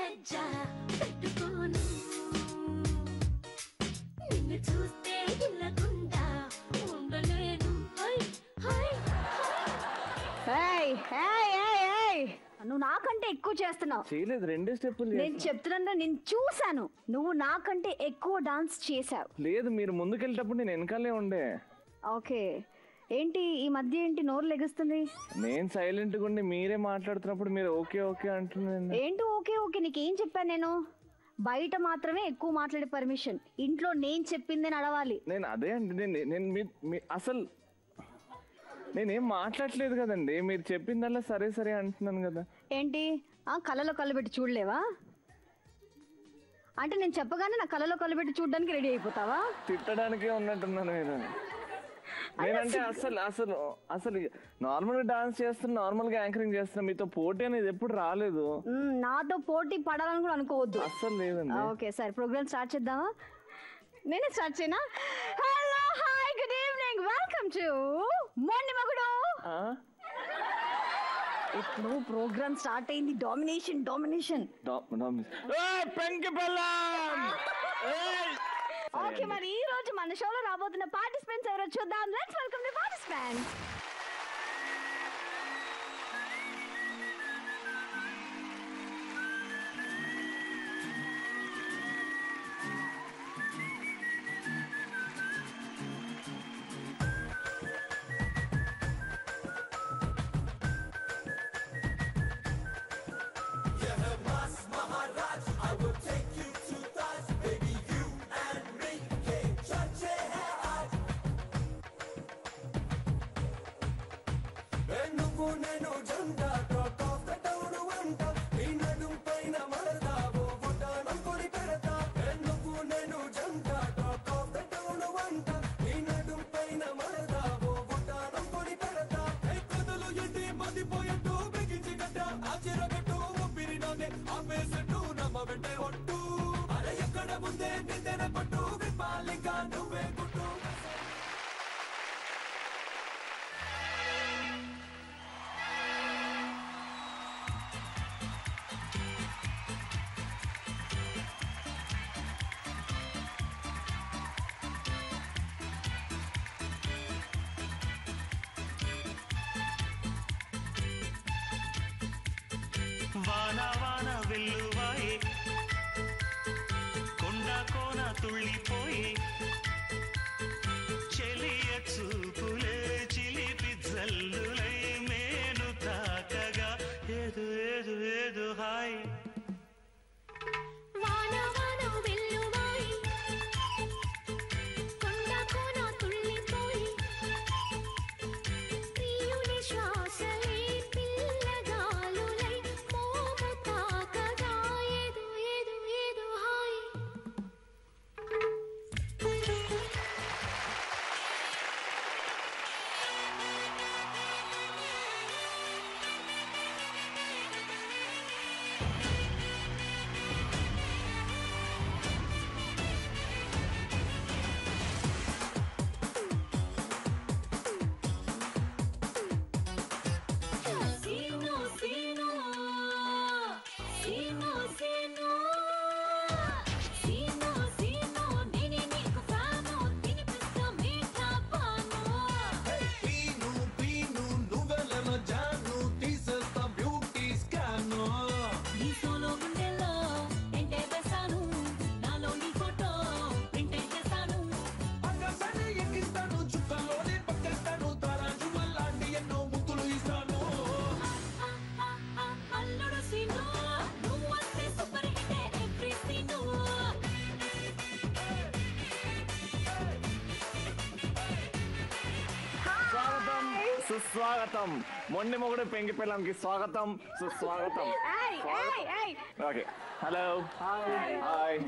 లజ్జా పెట్టుకోను నిన్ను చూస్తే ఇల్లకుండా ఉండలేను నువ్వు నాకంటే ఎక్కువ చేస్తున్నావు. చేయలేదు, రెండే స్టెప్పులు. నేను చెప్తున్నా, నేను చూసాను, నువ్వు నాకంటే ఎక్కువ డాన్స్ చేసావు. లేదు, మీరు ముందుకెళ్ళేటప్పుడు నేను వెనకాలే ఉండే. ఓకే, ఏంటి ఈ మధ్య ఏంటి నోరు లెగుస్తుంది? నేను సైలెంట్ గా ఉండి మీరే మాట్లాడుతున్నప్పుడు మీరు ఓకే ఓకే అంటున్నాను. ఏంటి ఓకే ఓకే? నీకేం చెప్పాను నేను? బయట మాత్రమే ఎక్కువ మాట్లాడే పర్మిషన్, ఇంట్లో నేను చెప్పింది నడవాలి. నేను అదే అండి, నేను అసలు నేనేం మాట్లాడలేదు కదండి, మీరు చెప్పిందల్లా సరే సరే అంటున్నాను కదా. ఏంటి కళ్ళలో కళ్ళు పెట్టి చూడలేవా? అంటే నేను చెప్పగానే నా కళ్ళలో కళ్ళు పెట్టి చూడడానికి రెడీ అయిపోతావా? తిట్టడానికే ఉన్నట్టున్నాను మీరు. నేనంటే అసలు అసలు అసలు నార్మల్ గా డాన్స్ చేస్తున్నా, నార్మల్ గా యాంకరింగ్ చేస్తున్నా, మీతో పోటీ అనేది ఎప్పుడు రాలేదు. నాతో పోటీ పడాలని కూడా అనుకోవద్దు. అసలు లేదండి. ఓకే సరే, ప్రోగ్రామ్ స్టార్ట్ చేద్దామా? నేనే స్టార్ట్ చేయనా? Hello, hi, good evening, welcome to మొండి మగుడు. ఇప్పుడు ప్రోగ్రామ్ స్టార్ట్ అయింది. Domination domination. ఓకే, మరి ఈ రోజు మన షోలో రాబోతున్న పార్టిసిపెంట్స్ ఎవరో చూద్దాం. Let's welcome the participants. వాన వాన వెల్లువాయే, కొండ కోన తుళ్ళిపోయే, చెలియ చూపులే చిలిపి జల్లులై మేను తాకగా ఏదు ఏదు ఏదు హాయ్. సుస్వాగతం. మొండి మొగుడు పెంకి పిల్లంకి స్వాగతం, సుస్వాగతం. Okay, hello, hi.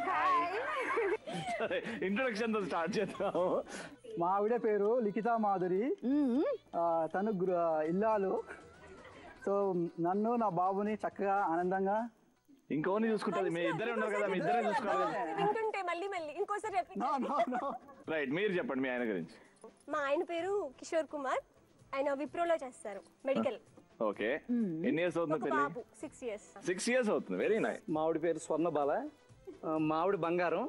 ఇంట్రొడక్షన్ తో స్టార్ట్ చేద్దాము. మా ఆవిడ పేరు లిఖితా మాధురి. తను ఇల్లాలు. సో నన్ను నా బాబుని చక్కగా ఆనందంగా ఇంకోని చూసుకుంటది. మీ ఇద్దరే ఉన్నారు కదా, మీ ఇద్దరే చూసుకోవాలి. రైట్, మీరు చెప్పండి మీ ఆయన గురించి. మా ఆయన పేరు కిషోర్ కుమార్. ఆయన విప్రోలో చేస్తారు, మెడికల్. ఓకే, ఎన్ని ఇయర్స్ అవుతుంది పెళ్ళి? 6 years. 6 years అవుతుంది. Very nice. మావిడి పేరు స్వర్ణబాల, మావిడి బంగారం,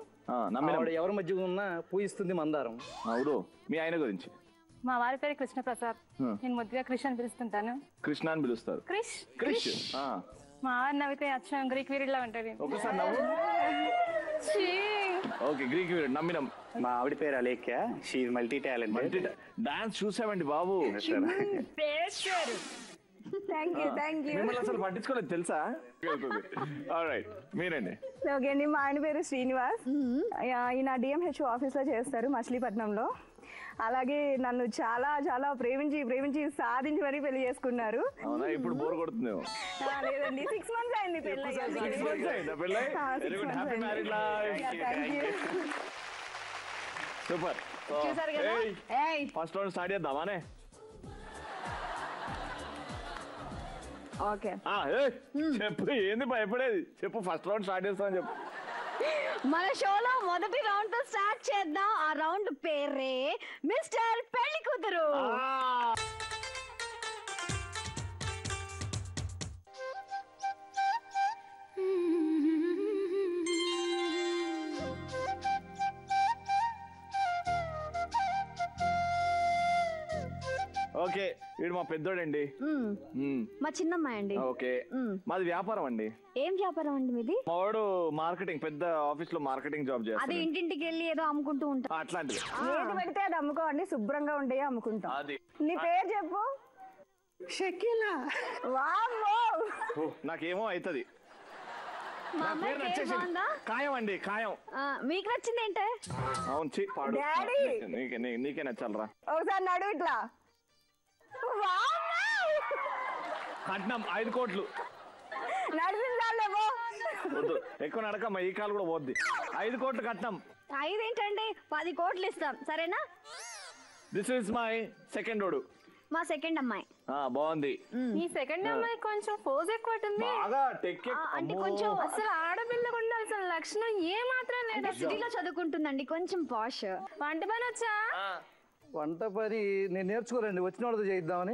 ఆవిడ ఎవరి మధ్య ఉన్నా పూజిస్తుంది మందారం. అవుడు. మీ ఆయన గురించి? మా వారి పేరు కృష్ణప్రసాద్. నేను ముద్దుగా కృష్ణ అని పిలుస్తుంటాను. కృష్ణ అని పిలుస్తారు. క్రిష్. మా వారు నవ్వితే అచ్చం గ్రీక్ వీరుడిలా ఉంటుంది. ఒకసారి నవ్వు. ఓకే, గ్రీక్ వీరుడు. నమ్మినం. మా ఆవిడ పేరు Alekhya, she multi talented. Dance చూసామండి బాబు. Thank you. మిమ్మల్ని అసలు పట్టించుకోలేదు తెలుసా? ఆల్రైట్, మీరండి. ఓకే అండి, మా ఆయన పేరు శ్రీనివాస్. ఈయన డిఎంహెచ్ఓ ఆఫీస్లో చేస్తారు మచిలీపట్నంలో. అలాగే నన్ను చాలా చాలా ప్రేమించి సాధించి మరీ పెళ్లి చేసుకున్నారు. అవునా? ఇప్పుడు బోర్ కొడుతుందేమో. లేదండి, 6 months అయింది పెళ్ళి. సూపర్. చూసారు కదా? ఏయ్ ఫస్ట్ రౌండ్ స్టార్ట్ చేద్దామానే? ఓకే, చెప్పు, ఏంది భయపడేది? చెప్పు, ఫస్ట్ రౌండ్ స్టార్ట్ చేస్తామని చెప్పు. మన షోలో మొదటి రౌండ్ తో స్టార్ట్ చేద్దాం. ఆ రౌండ్ పేరే మిస్టర్ పెళ్లి కూతురు. ఓకే, వీడు మా పెద్దోడండి. మా చిన్నమ్మాయి అండి. ఓకే, మాది వ్యాపారం అండి. ఏం వ్యాపారం అండి మీది? మావాడు మార్కెటింగ్, పెద్ద ఆఫీస్ లో మార్కెటింగ్ జాబ్ అది చేస్తాడు. ఇంటింటికి వెళ్ళి ఏదో అమ్ముకుంటూ ఉంటా. అట్లాంటిది. ఏది పెడితే అది అమ్ముకోండి, శుభ్రంగా ఉండే అమ్ముకుంటాం. అది నీ పేరు చెప్పు. షకీలా. వామ్మో, నాకేమో అవుతుంది. మా నా అమ్మాయి పేరు పేరు నచ్చేసింది. బాగుందా? ఖాయం అండి, ఖాయం. మీకు నచ్చింది ఏంటే? అవును, పాడు. డాడీ. నీకే నచ్చాలరా. ఒకసారి నడు ఇట్లా. వామ్మో, కట్నం 5 కోట్లు. నడిపించాలేమో. వద్దు, ఎక్కువ నడకమ్మా, ఈ కాలు కూడా పోద్ది. 5 కోట్లు కట్నం. 5 ఏంటండి, 10 కోట్లు ఇస్తాం, సరేనా? దిస్ ఇస్ మై సెకండ్ ఓడు. మా సెకండ్ అమ్మాయి. బాగుంది. ఈ సెకండ్ అమ్మాయి కొంచెం ఫోజ్ ఎక్కువ ఉంటుంది. బాగా టెక్. అంటే కొంచెం అసలు ఆడపిల్లకు ఉండాల్సిన లక్షణం ఏ మాత్రం లేదు. సిటీలో చదువుకుంటుందండి, కొంచెం పాష్. వంట పని వచ్చా? వంట పని నేను నేర్చుకోరండి, వచ్చిన వాళ్ళతో చేయిద్దామని.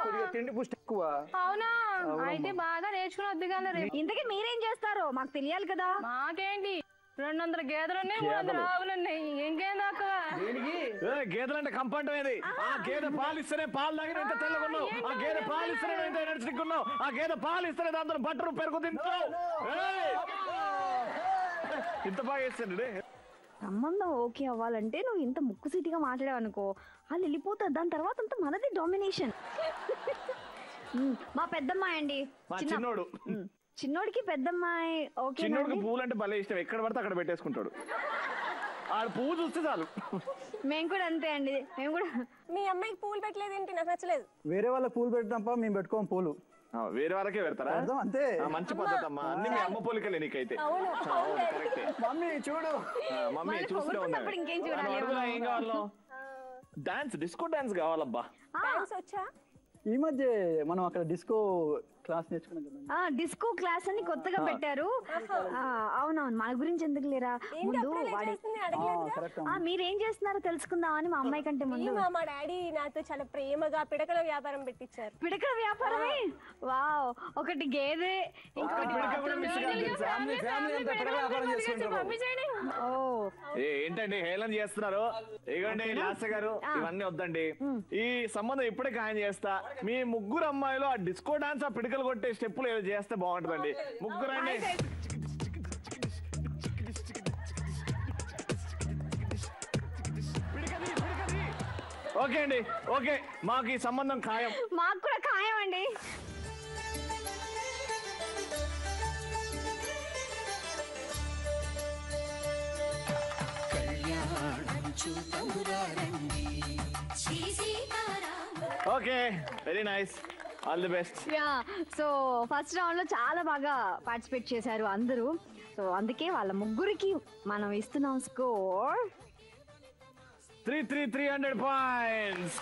కొద్దిగా తిండి పుష్టి ఎక్కువ. అవునా? అయితే బాగా నేర్చుకుని వద్దుగానే రేపు. ఇంతకీ మీరేం చేస్తారో మాకు తెలియాలి కదా. మాకేంటి, 200 గేదెలున్నాయి, 300 ఆవులున్నాయి, ఇంకేం తక్కువ. గేదెలంటే కంపౌండ్ ఏది? ఆ గేదె పాలు ఇస్తేనే పాలు తాగిన ఎంత తెల్లగున్నావు. ఆ గేదె పాలు ఇస్తేనే ఎంత ఎనర్జెటిక్కున్నావు. ఆ గేదె పాలు ఇస్తేనే దాంతో బట్టరు పెరుగు తింటున్నావు. ఇంత బాగా చేస్తాడు. సంబంధం ఓకే అవ్వాలంటే నువ్వు ఇంత ముక్కుసీటిగా మాట్లాడావు అనుకో, వాళ్ళు వెళ్ళిపోతారు. దాని తర్వాత అంతా మనది డామినేషన్. మా పెద్దమ్మాయి అండి. మా చిన్నోడు. చిన్నోడికి పెద్దమ్మాయి ఓకే. చిన్నోడికి పువ్వులు అంటే భలే ఇష్టం. ఎక్కడ పడితే అక్కడ పెట్టేసుకుంటాడు. ఆడు పువ్వు చూస్తే చాలు. మేము కూడా అంతే అండి. మేము కూడా. మీ అమ్మాయికి పూలు పెట్టలేదు ఏంటి? నాకు నచ్చలేదు. వేరే వాళ్ళ పూలు పెట్టినప్ప మేము పెట్టుకోం పూలు. వేరే వాళ్ళకే పెడతారా? అంతే. మంచి పద్ధతి అమ్మా. అన్ని మీ అమ్మ పోలికలే నీకైతే. కరెక్టే. మమ్మీ చూడు. మమ్మీ చూస్తూనే పొగుడుతున్నప్పుడు ఇంకేం చూడాలి? ఏం కావాలో? డాన్స్, డిస్కో డాన్స్ కావాలబ్బా. డాన్స్ వచ్చా? ఈ మధ్య మనం అక్కడ డిస్కో క్లాస్ నేర్చుకున్నాం కదా. డిస్కో క్లాస్ అని కొత్తగా పెట్టారు. అవునవును, మన గురించి ఎందుకు లేరా ముందు వాడి. మీరేం చేస్తున్నారో తెలుసుకుందామని మా అమ్మాయి కంటే ముందు. మా డాడీ నాతో చాలా ప్రేమగా పిడకల వ్యాపారం పెట్టించారు. పిడకల వ్యాపారమే? వావ్. ఒకటి గేదె, ఇంకొకటి ఏంటండి హేళన చేస్తున్నారు? ఇగోండి లాస్య గారు, ఇవన్నీ వద్దండి. ఈ సంబంధం ఇప్పుడే ఖాయం చేస్తా. మీ ముగ్గురు అమ్మాయిలు ఆ డిస్కో డాన్స్, ఆ పిడకలు కొట్టే స్టెప్పులు ఏదో చేస్తే బాగుంటుందండి. ముగ్గురండి. ఓకే అండి, ఓకే. మాకు ఈ సంబంధం ఖాయం. మాకు కూడా ఖాయం అండి. Okay, very nice. All the best. Yeah, so first round లో చాలా బాగా పార్టిసిపేట్ చేశారు అందరూ. సో అందుకే వాళ్ళ ముగ్గురికి మనం ఇస్తున్నాం స్కోర్ 300 పాయింట్స్.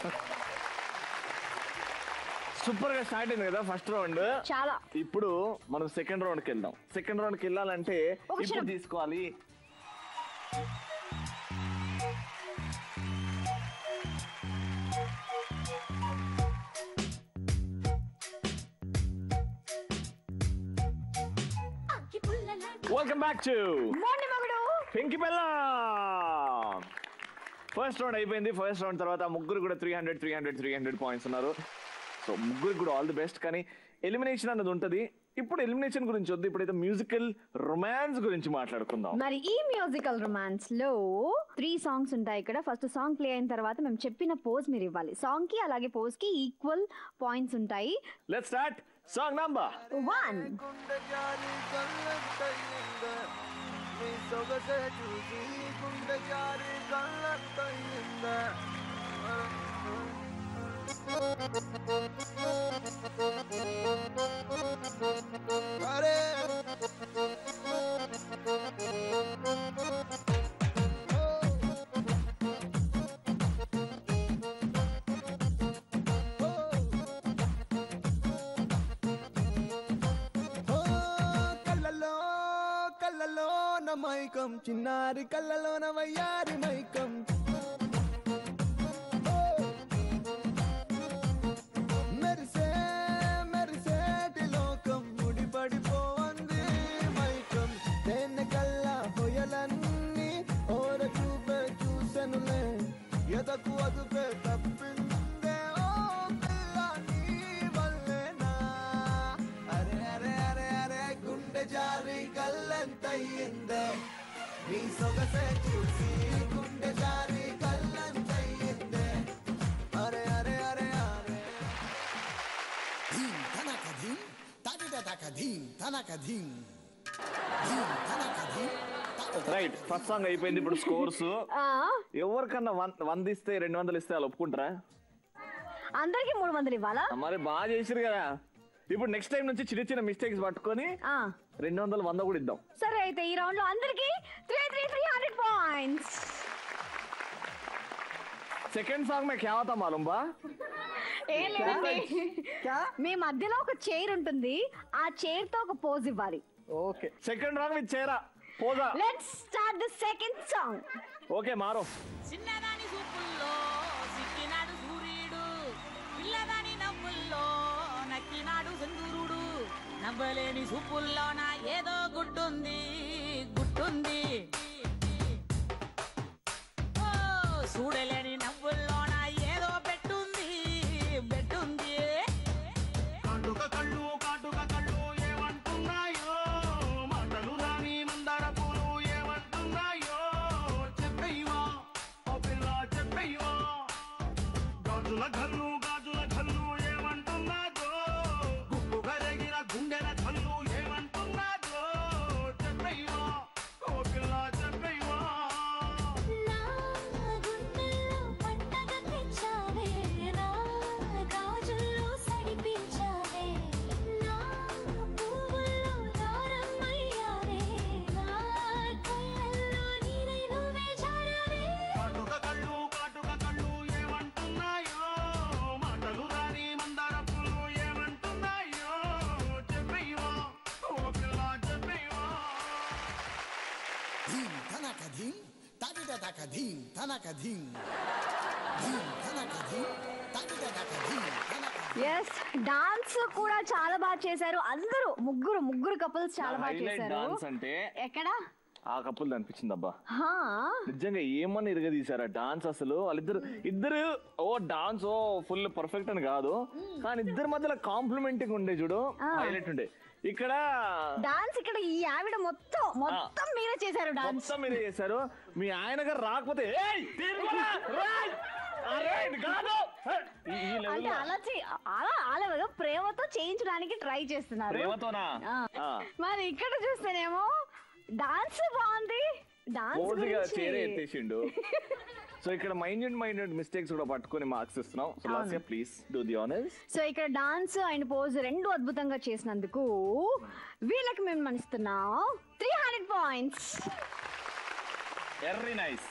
సూపర్ గా స్టార్ట్ అయింది కదా ఫస్ట్ రౌండ్. చాలా. ఇప్పుడు మనం సెకండ్ రౌండ్ కి వెళ్దాం. సెకండ్ రౌండ్ కి వెళ్ళాలంటే ఇప్పుడు తీసుకోవాలి. Welcome back to Mondi Magudu Pinki Bella. First round అయిపోయింది. ఫస్ట్ రౌండ్ తర్వాత ముగ్గురు కూడా 300 పాయింట్స్ ఉన్నారు. సో ముగ్గురికి కూడా ఆల్ ది బెస్ట్. కానీ ఎలిమినేషన్ అన్నది ఉంటుంది. ఇప్పుడు ఎలిమినేషన్ గురించి వద్దు, ఇప్పుడైతే మ్యూజికల్ రొమాన్స్ గురించి మాట్లాడుకుందాం. మరి ఈ మ్యూజికల్ రొమాన్స్ లో 3 సాంగ్స్ ఉంటాయి. ఇక్కడ ఫస్ట్ సాంగ్ ప్లే అయిన తర్వాత మేము చెప్పిన పోజ్ మీరు ఇవ్వాలి. సాంగ్ కి అలాగే పోజ్ కి ఈక్వల్ పాయింట్స్ ఉంటాయి. Let's start. Song number 1. కళ్ళలో మైకం చిన్నారి కళ్ళలోన వయ్యారి మైకం మెరిసే మెరిసేటి లోకం ముడిపడిపోంది మైకం దేన్ని కల్లా హొయలన్నీ ఓర చూపే చూసెనులే ఎదకు అదుపే తప్పిందే ఓ పిల్ల నీ వల్లేనా అరే అరే అరే అరే గుండె జారి కళ్ళంతయ్యిందే నీ సొగసే చూసి గుండె జారి కళ్ళంతయ్యిందే అరే అరే అరే అరే ధీం తనక ధీం తదిద తక ధీం తనక ధీం ధీం తనక ధీం. రైట్, ఫస్ట్ సాంగ్ అయిపోయింది. ఇప్పుడు స్కోర్స్ ఎవరికన్నా 100 ఇస్తే 200 ఇస్తే వాళ్ళు ఒప్పుకుంటారా? అందరికి 300 ఇవ్వాలా? మరి బాగా చేసిరు కదా. ఇప్పుడు నెక్స్ట్ టైం నుంచి చిన్న చిన్న మిస్టేక్స్ పట్టుకొని 200 100 కూడా ఇద్దాం. సరే అయితే ఈ రౌండ్ లో అందరికి 300 పాయింట్స్. సెకండ్ సాంగ్ మే క్యా హోతా మాలూమ్ బా? ఏం లేదండి, మీ మధ్యలో ఒక చైర్ ఉంటుంది, ఆ చైర్ తో ఒక పోజ్ ఇవ్వాలి. ఓకే, సెకండ్ రాంగ్ విత్ చైరా పోజా. Let's start the second song. Okay మారో. చిన్నదాని చూపుల్లో సిక్కినాడు సూర్యుడు, పిల్లదాని నవ్వుల్లో నక్కినాడు సందూరుడు, నవ్వలేని చూపుల్లోన ఏదో గుట్టుంది గుట్టుంది, ఓ చూడలేని నవ్వుల్లోన ఏదో పెట్టుంది పెట్టుంది. కాటుక కళ్ళు కాటుక కళ్ళు ఏమంటున్నాయో, మాటలు రాని మందార పూలు ఏమంటున్నాయో, చెప్పయ్యవా ఓ పిల్ల చెప్పయ్యవా. గాజుల కళ్ళు గాజుల కళ్ళు ఏమంటున్నాదో, గుప్పు కరిగిన గుండెల కళ్ళు ఏమంటున్నాదో, చెప్పయ్యవా ఓ పిల్ల చెప్పయ్యవా. నా గుండెల్లో పండగ తెచ్చావే, నా గాజుల్లో సడిపించావే, నా పువ్వుల్లో దారమయ్యావే, నా కళ్ళల్లో నీరై నువ్వే జారావే. కాటుక కళ్ళు ఏమంటున్నాయో, మాటలు రాని మందార పూలు ఏమంటున్నాయో, చెప్పయ్యవా ఓ పిల్ల చెప్పయ్యవా. ధీం తనక ధీం తదిద తక ధీం తనక ధీం ధీం తనక ధీం తదిద తక ధీం తనక. ఎస్, డాన్స్ కూడా చాలా బాగా చేశారు అందరూ. ముగ్గురు కపుల్స్ చాలా బాగా హైలైట్ చేశారు. డాన్స్ అంటే ఎక్కడ ఆ కప్పులు అనిపించింది అబ్బా. హా, నిజంగా ఏమన్నా ఇరగదీశారా డాన్స్ అసలు. వాళ్ళిద్దరు ఓ డాన్స్ ఓ ఫుల్ పర్ఫెక్ట్ అని కాదు, కానీ ఇద్దరి మధ్యలో కాంప్లిమెంటింగ్ ఉండే చూడు, హైలైట్ ఉండే. ఇక్కడ డాన్స్ ఇక్కడ ఈ ఆవిడ మొత్తం మీరే చేశారు డాన్స్. మొత్తం మీరే చేశారు. మీ ఆయన గారు రాకపోతే "ఏయ్, తిరుగురా, రేయ్, అరే, ఇది కాదు." ఈ level అంటే లో. అలా ప్రేమతో చేయించడానికి ట్రై చేస్తున్నారు. ప్రేమతోనా? ఆ. మరి ఇక్కడ చూస్తేనేమో డాన్స్ బాగుంది, డాన్స్ పోజుగా చేరే ఎత్తేసిండు. సో ఇక్కడ మైన్యూట్ మిస్టేక్స్ కూడా పట్టుకొని మార్క్స్ ఇస్తున్నాం. So Lasya please do the honours. So ఇక్కడ డాన్స్ అండ్ పోజ్ రెండు అద్భుతంగా చేసినందుకు వీళ్ళకి మేము మనిస్తున్నాం 300 points. Very nice.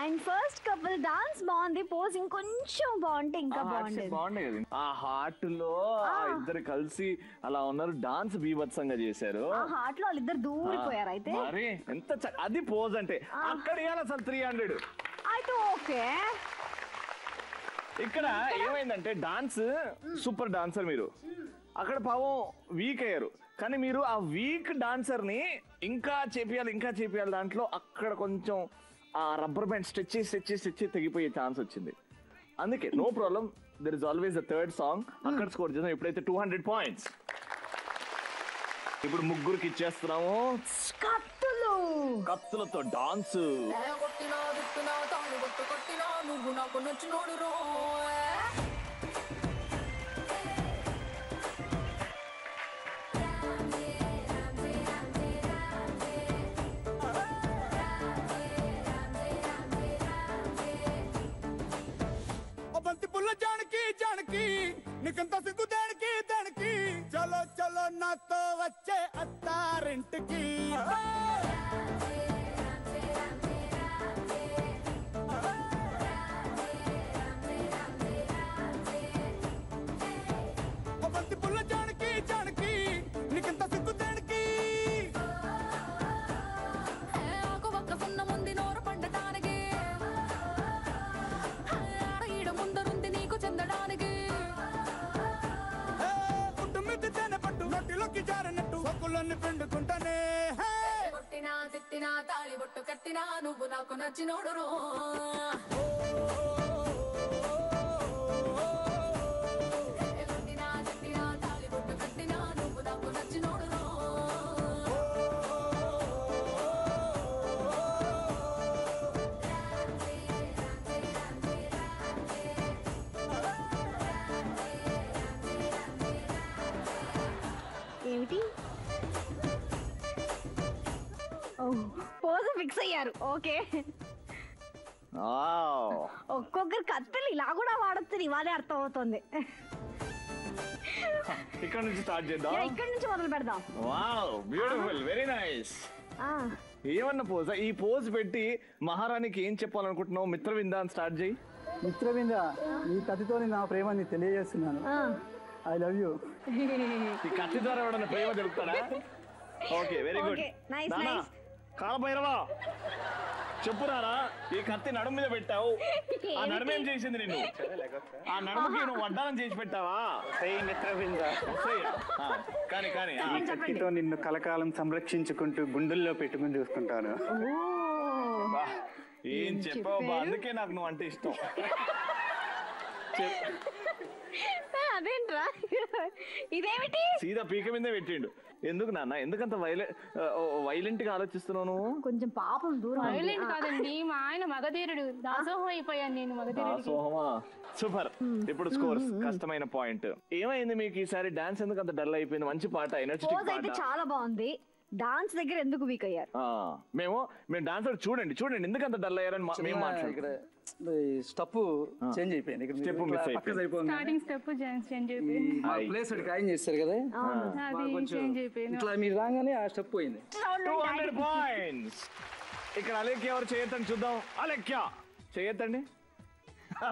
And first couple dance బాగుంది, పోజ్ ఇంకొంచెం బాగుంటే ఇంకా బాగుండేది. బాగుండే కదా. ఆ హార్ట్ లో ఆ ఇద్దరు కలిసి అలా ఉన్నారు, డాన్స్ బీభత్సంగా చేశారు. ఆ హార్ట్ లో వాళ్ళిద్దరు దూరిపోయారు. అయితే మరి ఎంత అది పోజ్ అంటే అక్కడ ఇవ్వాలి అసలు 300. అయితే ఓకే. ఇక్కడ ఏమైందంటే డాన్స్ సూపర్ డాన్సర్ మీరు, అక్కడ పాపం వీక్ అయ్యారు. కానీ మీరు ఆ వీక్ డాన్సర్ ని ఇంకా చేపియాలి దాంట్లో అక్కడ కొంచెం ఆ రబ్బర్ బ్యాండ్ స్ట్రెచ్ చేసి తెగిపోయే ఛాన్స్ వచ్చింది. అందుకే no problem, there is always a third song. అక్కడ స్కోర్ చేద్దాం. ఇప్పుడైతే 200 పాయింట్స్. ఇప్పుడు ముగ్గురికి ఇచ్చేస్తున్నాము కత్తులతో డాన్స్. నువ్వు నాకు నచ్చినోడు రో. బంతి పుల్ల జానకి నీకంత సిగ్గు దానికి చలో నాతో వచ్చే అత్తారింటికి. బంతి పుల్ల జానకి నీకంత సిగ్గు దానికి. ఆకు ఒక్క సున్న ముందు నోరు పండటానికి, ఈడ ముందరుంది నీకు చెందడానికి. పుట్టు మిద్ది తేనె పట్టు నొట్టిలోకి జారినట్టు సొక్కులన్నీ పిండుకుంటానే. కొట్టినా తిట్టినా తాళి బొట్టు కట్టినా నువ్వు నాకు నచ్చినోడు రో. కొట్టినా తిట్టినా తాళి బొట్టు కట్టినా నువ్వు నాకు నచ్చినోడు రో. ఏమిటి పోజ్ ఫిక్స్ అయ్యారు. ఓకే, ఒక్కొక్కరు కత్తులు ఇలా కూడా వాడచ్చు, ఇవాళే అర్థం అవుతుంది. ఇక్కడ నుంచి స్టార్ట్ చేద్దాం. ఇక్కడ నుంచి మొదలు పెడదాం. Wow, beautiful, very nice. ఏమన్నా పోజ్? ఈ పోజ్ పెట్టి మహారాణికి ఏం చెప్పాలనుకుంటున్నావు? మిత్రవింద అని స్టార్ట్ చేయి. మిత్రవింద, ఈ కథతో నా ప్రేమని తెలియజేస్తున్నాను. I love you. ఈ కత్తి ద్వారా ఎవడన్నా ప్రేమ దొరుకుతాడా? Okay, very good. కాలభైరవా చెప్పురారా, ఈ కత్తి నడుము మీద పెట్టావు, ఆ నడుము ఏం చేసింది నిన్ను? ఆ నడుముకి నువ్వు వడ్డానం చేసి పెట్టావా? మిత్రవింద, కానీ ఈ కత్తితో నిన్ను కలకాలం సంరక్షించుకుంటూ గుండెల్లో పెట్టుకుని చూసుకుంటాను. ఏం చెప్పావు బా, అందుకే నాకు నువ్వు అంటే ఇష్టం. అదేంట్రా ఇదేమిటి? సీదా పీక మీదే పెట్టిండు. ఎందుకు నాన్న, ఎందుకంత వైలెంట్ గా ఆలోచిస్తున్నావు నువ్వు? కొంచెం పాపం దూరం. వైలెంట్ కాదండి, మా ఆయన మగధీరుడు, దాసోహం అయిపోయాను నేను. దాసోహమా? సూపర్. ఇప్పుడు స్కోర్స్, కష్టమైన పాయింట్. ఏమైంది మీకు ఈసారి? డాన్స్ ఎందుకు అంత డల్ అయిపోయింది? మంచి పాట, ఎనర్జెటిక్ పాట. అయితే చాలా బాగుంది. డాన్స్ దగ్గర ఎందుకు వీక్ అయ్యారు? మేము డాన్స్ చూడండి ఎందుకు అంత డల్ అయ్యారని మేము మాట్లాడుతున్నాం. స్టెప్ చేంజ్ అయిపోయింది. స్టెప్ మిస్ అయిపోయింది. స్టార్టింగ్ స్టెప్ చేంజ్ అయిపోయింది. ప్లేస్ ఖాయం చేస్తారు కదా, అది చేంజ్ అయిపోయింది. ఇట్లా మీరు రాగానే ఆ స్టెప్ పోయింది. 200 పాయింట్స్. ఇక్కడ అలేఖ్య ఎవరు చేయొద్దని చూద్దాం. అలేఖ్య చేయొద్దండి.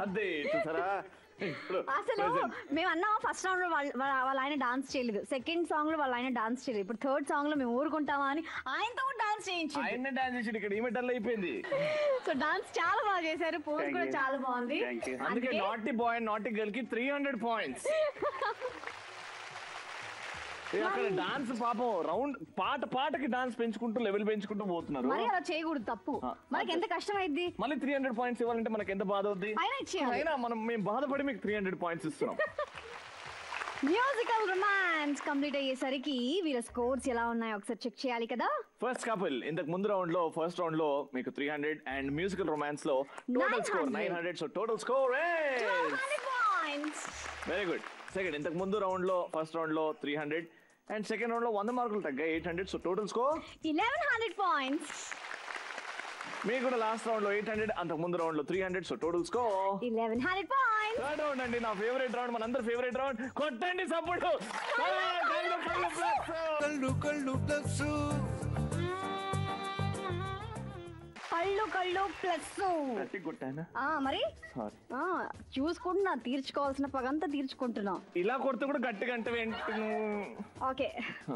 అదే చూసారా, అసలు మేము అన్నా ఫస్ట్ సాంగ్ లో వాళ్ళ ఆయన డాన్స్ చేయలేదు, సెకండ్ సాంగ్ లో వాళ్ళ ఆయన డాన్స్ చేయలేదు, ఇప్పుడు థర్డ్ సాంగ్ లో మేము ఊరుకుంటామా అని ఆయనతో కూడా డాన్స్ చేయించు. ఆయన డాన్స్ చేసి ఇక్కడ ఈమె డల్ అయిపోయింది. సో డాన్స్ చాలా బాగా చేశారు, పోజ్ కూడా చాలా బాగుంది. అందుకే naughty boy and naughty girl కి 300 పాయింట్స్. అక్కడ డాన్స్ పాపం రౌండ్ పాటకి డాన్స్ పెంచుకుంటూ లెవెల్ పెంచుకుంటూ పోతున్నారు. మరి అలా చేయకూడదు, తప్పు. మనకి ఎంత కష్టం అయింది. మళ్ళీ 300 పాయింట్స్ ఇవ్వాలంటే మనకి ఎంత బాధ అవుద్ది. అయినా మేము బాధపడి మీకు 300 పాయింట్స్ ఇస్తున్నాం. మ్యూజికల్ రొమాన్స్ కంప్లీట్ అయ్యేసరికి వీళ్ళ స్కోర్స్ ఎలా ఉన్నాయో ఒకసారి చెక్ చేయాలి కదా. ఫస్ట్ కపుల్ ఇంతకు ముందు ఫస్ట్ రౌండ్ లో మీకు 300 అండ్ మ్యూజికల్ రొమాన్స్ లో total score 900. So total score 200 points. Very good. Second ఇంతకు ముందు ఫస్ట్ రౌండ్ లో 300 అండ్ సెకండ్ రౌండ్ లో 100 మార్కులు తగ్గాయి, 800. So total score 1100 points. మీకు కూడా లాస్ట్ రౌండ్ లో 800, అంతకు ముందు రౌండ్ లో 300. So total score 1100 points. Third round అండి, నా ఫేవరెట్ రౌండ్, మనందరి ఫేవరెట్ రౌండ్. కొట్టండి సపోర్ట్. కళ్ళు ప్లస్ మరి చూసుకుంటున్నా, తీర్చుకోవాల్సిన పగంతా తీర్చుకుంటున్నా. ఇలా కొడితే కూడా గట్టిగా అంటే ఓకే,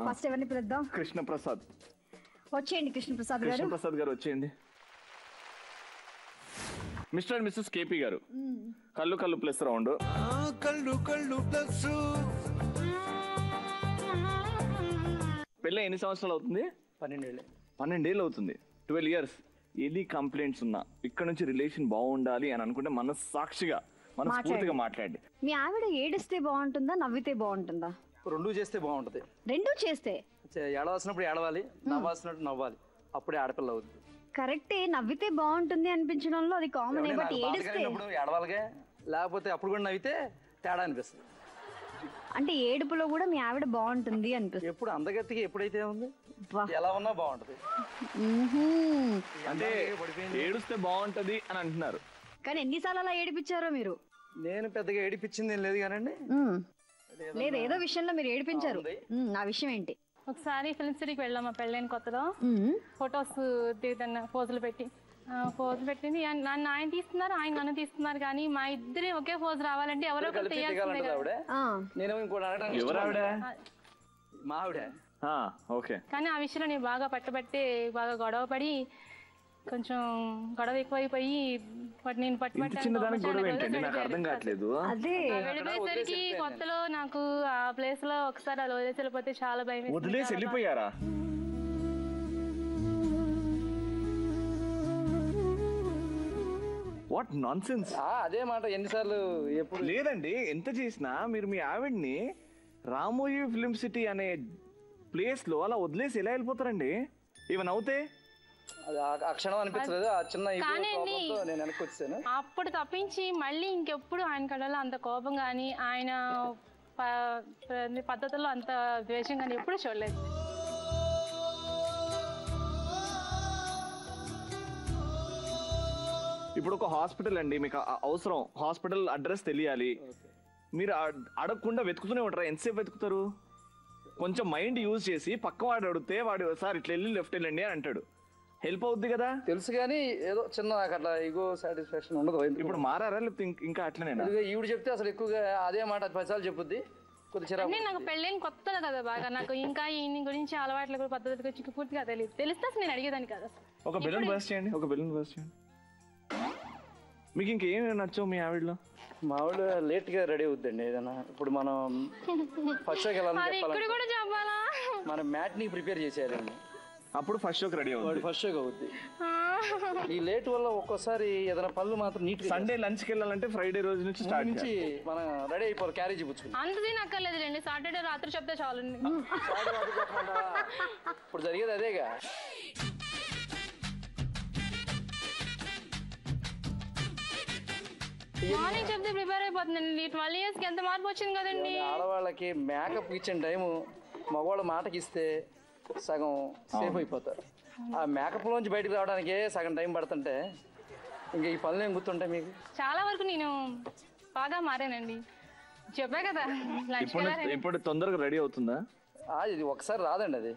ఫస్ట్ ఎవరిని పిలుద్దాం? కృష్ణప్రసాద్ వచ్చేయండి. కృష్ణప్రసాద్ గారు వచ్చేయండి. మిస్టర్ అండ్ మిస్సెస్ కేపీ గారు, కళ్ళు ప్లస్ రౌండ్. కళ్ళు ప్లస్ పెళ్ళి ఎన్ని సంవత్సరాలు అవుతుంది? 12 ఏళ్ళు అవుతుంది. 12 years. ఎన్ని కంప్లైంట్స్ ఉన్నా ఇక్కడ నుంచి రిలేషన్ బాగుండాలి అని అనుకుంటే మనస్సాక్షిగా మనస్ఫూర్తిగా మాట్లాడి. మీ ఆవిడ ఏడిస్తే బాగుంటుందా, నవ్వితే బాగుంటుందా? రెండు చేస్తే బాగుంటది. రెండు చేస్తే ఏడవలసినప్పుడు ఏడవాలి, నవ్వాల్సినప్పుడు నవ్వాలి, అప్పుడే ఆడపిల్ల అవుతుంది. కరెక్టే, నవ్వితే బాగుంటుంది అనిపించడంలో అది కామన్. బట్ ఏడిస్తే ఏడవాలిగా, లేకపోతే అప్పుడు కూడా నవ్వితే తేడా అనిపిస్తుంది. అంటే ఏడుపులో కూడా మీ ఆవిడ బాగుంటుంది అనిపిస్తుంది. ఎప్పుడు అందగత్తికి ఎప్పుడైతే ఉంది ఎలా ఉన్నా బాగుంటది. అంటే ఏడుస్తే బాగుంటది అని అంటున్నారు. కానీ ఎన్నిసార్లు అలా ఏడిపించారో మీరు? నేను పెద్దగా ఏడిపించింది ఏం లేదు కానండి. లేదు, ఏదో విషయంలో మీరు ఏడిపించారు. ఆ విషయం ఏంటి? ఒకసారి ఫిల్మ్ సిటీకి వెళ్ళాం మా పెళ్ళైన కొత్తలో. ఫొటోస్ దిగుతున్నా పోజులు పెట్టింది. నన్ను ఆయన తీస్తున్నారు, ఆయన నన్ను తీస్తున్నారు. కానీ మా ఇద్దరి ఒకే పోజ్ రావాలంటే ఎవరో ఒకరు తీయాల్సిందే కదా. మా ఆవిడ. కానీ ఆ విషయంలో నేను బాగా పట్టుబట్టి బాగా గొడవ పడి కొంచెం గొడవ ఎక్కువైపోయి నేను వెళ్ళిపోయేసరికి కొత్తలో నాకు ఆ ప్లేస్ లో ఒకసారి అలా వదిలేసి వెళ్ళిపోతే చాలా భయం. వదిలేసి వెళ్ళిపోయారా? What nonsense. అదే మాట ఎన్నిసార్లు ఎప్పుడు లేదండి. ఎంత చేసినా మీరు మీ ఆవిడ్ని రామోజీ ఫిల్మ్ సిటీ అనే ప్లేస్ లో అలా వదిలేసి ఎలా వెళ్ళిపోతారండి? ఈవెన్ అవుతే అక్షణం అనిపించలేదు. ఆ చిన్న నేను వెనక్కి వచ్చాను. అప్పుడు తప్పించి మళ్ళీ ఇంకెప్పుడు ఆయన కళ్ళలో అంత కోపం కానీ ఆయన పద్ధతుల్లో అంత ద్వేషం కానీ ఎప్పుడు చూడలేదు. ఇప్పుడు ఒక హాస్పిటల్ అండి, మీకు అవసరం హాస్పిటల్ అడ్రస్ తెలియాలి. మీరు అడగకుండా వెతుకుతూనే ఉంటారా? ఎంతసేపు వెతుకుతారు? కొంచెం మైండ్ యూజ్ చేసి పక్క వాడు అడిగితే వాడు సార్ ఇట్లా వెళ్ళి లెఫ్ట్ వెళ్ళండి అని అంటాడు. హెల్ప్ అవుద్ది కదా. తెలుసు కానీ ఏదో చిన్న అట్లా ఈగో సాటిస్ఫాక్షన్ ఉండదు. ఇప్పుడు మారారా లేకపోతే ఇంకా అట్లనే? ఈవిడ చెప్తే అసలు ఎక్కువగా అదే మాట 10 సార్లు చెప్పుద్ది. నాకు పెళ్ళైన కొత్తలో కదా బాగా నాకు ఇంకా ఈయన గురించి అలవాట్ల పద్ధతుల గురించి పూర్తిగా తెలియదు. తెలిస్తే అసలు నేను అడిగేదాన్ని కదా. ఒక బెలూన్ బర్స్ట్ చేయండి, ఒక బెలూన్ బర్స్ట్ చేయండి. మీకు ఇంకేమి నచ్చవు మీ ఆవిడలో? మా ఆవిడ లేట్ గా రెడీ అవుద్దండి. ఏదైనా ఇప్పుడు మనం ఫస్ట్ షోకి వెళ్ళాలని మనం మ్యాట్ ని ప్రిపేర్ చేసేయాలండి. అప్పుడు ఫస్ట్ షోకి రెడీ అవుతుంది. ఫస్ట్ షోకి అవుద్ది. ఈ లేట్ వల్ల ఒక్కోసారి ఏదైనా పనులు మాత్రం నీట్. సండే లంచ్ కి వెళ్ళాలంటే ఫ్రైడే రోజు నుంచి స్టార్ట్ నుంచి మనం రెడీ అయిపోవాలి. క్యారేజీ పుచ్చుకుని అంతది నక్కర్లేదులేండి. సాటర్డే రాత్రి చెప్తే చాలు. ఇప్పుడు జరిగేది అదేగా. మార్నింగ్ చెప్తే ప్రిపేర్ అయిపోతుందండి. 12 years కి ఎంత మార్పు వచ్చింది కదండి. ఆడవాళ్ళకి మేకప్ ఇచ్చిన టైము మగవాళ్ళ మాటకి ఇస్తే సగం సేఫ్ అయిపోతారు. ఆ మేకప్ లోంచి బయటకు రావడానికి సగం టైం పడుతుంటే ఇంకా ఈ పనులు ఏం గుర్తుంటాయి మీకు? చాలా వరకు నేను బాగా మారానండి. చెప్పా కదా. ఇప్పుడు తొందరగా రెడీ అవుతుందా? ఇది ఒకసారి రాదండి అది.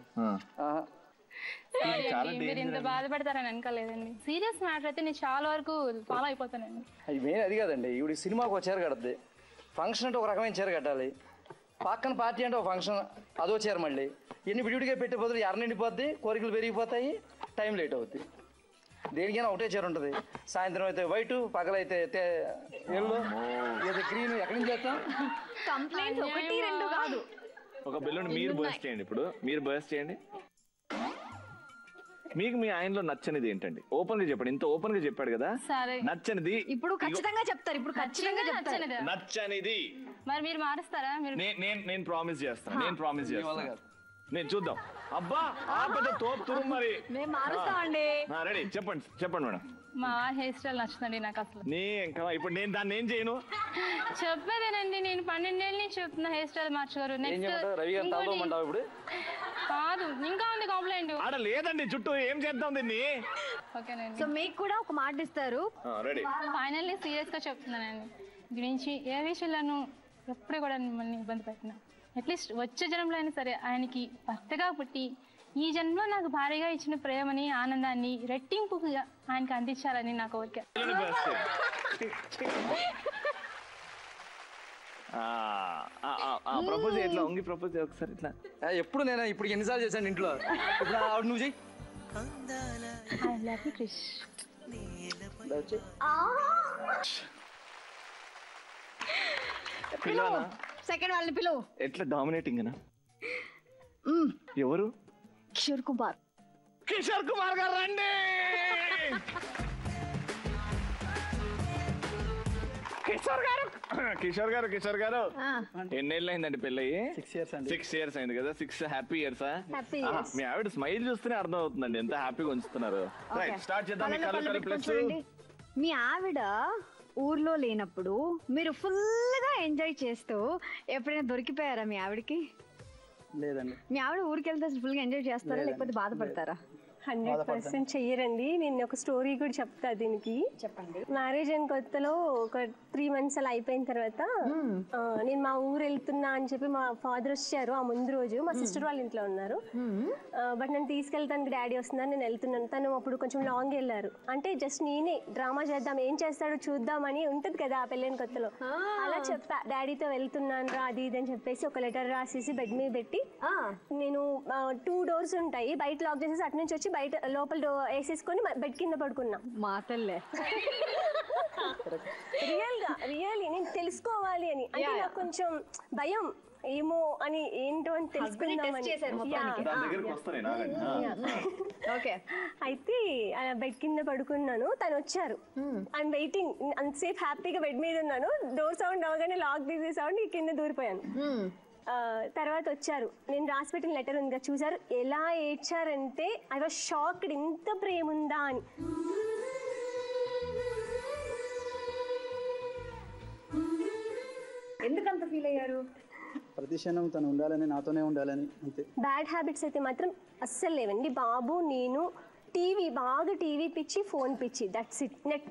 మీరు ఇంత బాధపడతారని అనుకోలేదండి. సీరియస్ మ్యాటర్ అయితే నేను చాలా వరకు ఫాలో అయిపోతానండి. అది మెయిన్ అది కాదండి. ఇవి సినిమాకి ఒక చీర కడద్ది, ఫంక్షన్ అంటే ఒక రకమైన చీర కట్టాలి, పక్కన పార్టీ అంటే ఒక ఫంక్షన్ అదో చీర, మళ్ళీ ఎన్ని విడివిడిగా పెట్టే బదులు ఎర్ర నిండిపోద్ది, కోరికలు పెరిగిపోతాయి, టైం లేట్ అవుద్ది. దేనికైనా ఒకటే చీర ఉంటుంది. సాయంత్రం అయితే వైట్, పగలైతే ఎల్లో, ఏదో గ్రీన్. ఎక్కడి నుంచి చేస్తాం? కంప్లైంట్స్ 1 2 కాదు. ఒక బెలూన్ మీరు బర్స్ట్ చేయండి. ఇప్పుడు మీరు బర్స్ట్ చేయండి. మీకు మీ ఆయనలో నచ్చనిది ఏంటండి? ఓపెన్ గా చెప్పండి. ఇంత ఓపెన్ గా చెప్పాడు కదా. నచ్చనిది ఇప్పుడు ఖచ్చితంగా చెప్తారు. ఇప్పుడు ఖచ్చితంగా చెప్తారు నచ్చనిది. మరి మీరు మారుస్తారా? నేను ప్రామిస్ చేస్తాను. నేను చూద్దాం. అబ్బా ఆ పెద్ద తోపు మరి మేము మారుస్తామండి. రెడీ. చెప్పండి మేడం. మా హెయిర్ స్టైల్ నచ్చుతుంది నాకు అసలు. ఇప్పుడు నేను దాన్ని ఏం చేయను? చెప్పేదేనండి. నేను 12 ఏళ్ళ నుంచి చెప్తున్నా హెయిర్ స్టైల్ మార్చుకోరు. నెక్స్ట్ కాదు, ఇంకా ఉంది కంప్లైంట్. ఆడ లేదండి చుట్టూ. ఏం చేద్దాం దీన్ని? ఓకేనండి. సో మీకు కూడా ఒక మాట ఇస్తారు. ఫైనల్లీ సీరియస్ గా చెప్తున్నానండి. గురించి ఏ విషయంలోనూ ఎప్పుడు కూడా మిమ్మల్ని ఇబ్బంది పెట్టినా, అట్లీస్ట్ వచ్చే జన్మలో అయినా సరే ఆయనకి భర్తగా పుట్టి ఈ జన్మలో నాకు భారీగా ఇచ్చిన ప్రేమని, ఆనందాన్ని రెట్టింపుగా ఆయనకి అందించాలని నా కోరిక. ప్రపోజ్ ఎట్లా ఉంగి ప్రపోజ్ ఒకసారి ఇట్లా. ఎప్పుడు నేను ఇప్పుడు ఎన్నిసార్లు చేశాను ఇంట్లో. ఇప్పుడు ఆవిడ నువ్వు చెయ్యి. I love you Krish. Second వాళ్ళని పిలువు. ఎట్లా డామినేటింగ్ ఎవరు? కిషోర్ కుమార్. కిషోర్ కుమార్ గారు రండి. కిషోర్ గారు ఎన్నేళ్ళు అయిందండి పెళ్ళయి? 6 years అండి. 6 years అయింది కదా. 6 హ్యాపీ ఇయర్సా? Happy years. మీ ఆవిడ స్మైల్ చూస్తేనే అర్థం అవుతుందండి ఎంత హ్యాపీగా ఉంచుతున్నారు. రైట్, స్టార్ట్ చేద్దాం. మీ కళ్ళు ప్లస్. మీ ఆవిడ ఊర్లో లేనప్పుడు మీరు ఫుల్ గా ఎంజాయ్ చేస్తూ ఎప్పుడైనా దొరికిపోయారా మీ ఆవిడకి? లేదండి. మీ ఆవిడ ఊరికి వెళ్తే ఫుల్ గా ఎంజాయ్ చేస్తారా లేకపోతే బాధపడతారా? 100% చెయ్యరండి. నేను ఒక స్టోరీ కూడా చెప్తా దీనికి. చెప్పండి. మ్యారేజ్ అయిన కొత్తలో ఒక 3 months అలా అయిపోయిన తర్వాత నేను మా ఊరు వెళ్తున్నా అని చెప్పి మా ఫాదర్ వచ్చారు. ఆ ముందు రోజు మా సిస్టర్ వాళ్ళ ఇంట్లో ఉన్నారు. బట్ నన్ను తీసుకెళ్తానికి డాడీ వస్తున్నారు, నేను వెళ్తున్నాను. తను అప్పుడు కొంచెం లాంగ్ వెళ్ళారు. అంటే జస్ట్ నేనే డ్రామా చేద్దాం, ఏం చేస్తాడో చూద్దామని ఉంటుంది కదా ఆ పెళ్ళైన కొత్తలో. అలా చెప్పా, డాడీతో వెళ్తున్నాను రా అది ఇది అని చెప్పేసి ఒక లెటర్ రాసేసి బెడ్ మీద పెట్టి, నేను 2 doors ఉంటాయి, బయట లాక్ చేసేసి అటు నుంచి వచ్చి బయట లోపల వేసేసుకొని బెడ్ కింద పడుకున్నా. మా తల్లే. రియల్లీ నేను తెలుసుకోవాలి అని. అంటే నాకు కొంచెం భయం ఏమో అని, ఏంటో అని తెలుసుకుందామని. అయితే బెడ్ కింద పడుకున్నాను, తను వచ్చారు. ఐఎమ్ వెయిటింగ్, అంతసేపు హ్యాపీగా బెడ్ మీద ఉన్నాను. డోర్ సౌండ్ అవగానే లాక్ తీసే సౌండ్ కింద దూరిపోయాను. తర్వాత వచ్చారు, నేను రాసి పెట్టిన లెటర్ ఉంది కదా, చూసారు ఎలా ఏడ్చారంటే ఐ వాజ్ షాక్డ్, ఇంత ప్రేమ ఉందా అని. ఎందుకంత ఫీల్ అయ్యారు? ప్రతి క్షణం తను ఉండాలని, నాతోనే ఉండాలని, అంతే. బ్యాడ్ హ్యాబిట్స్ అయితే మాత్రం అస్సలు లేవండి. బాబు నేను బాగా టీవీ పిచ్చి, ఫోన్ పిచ్చి, దట్స్ ఇట్. నెట్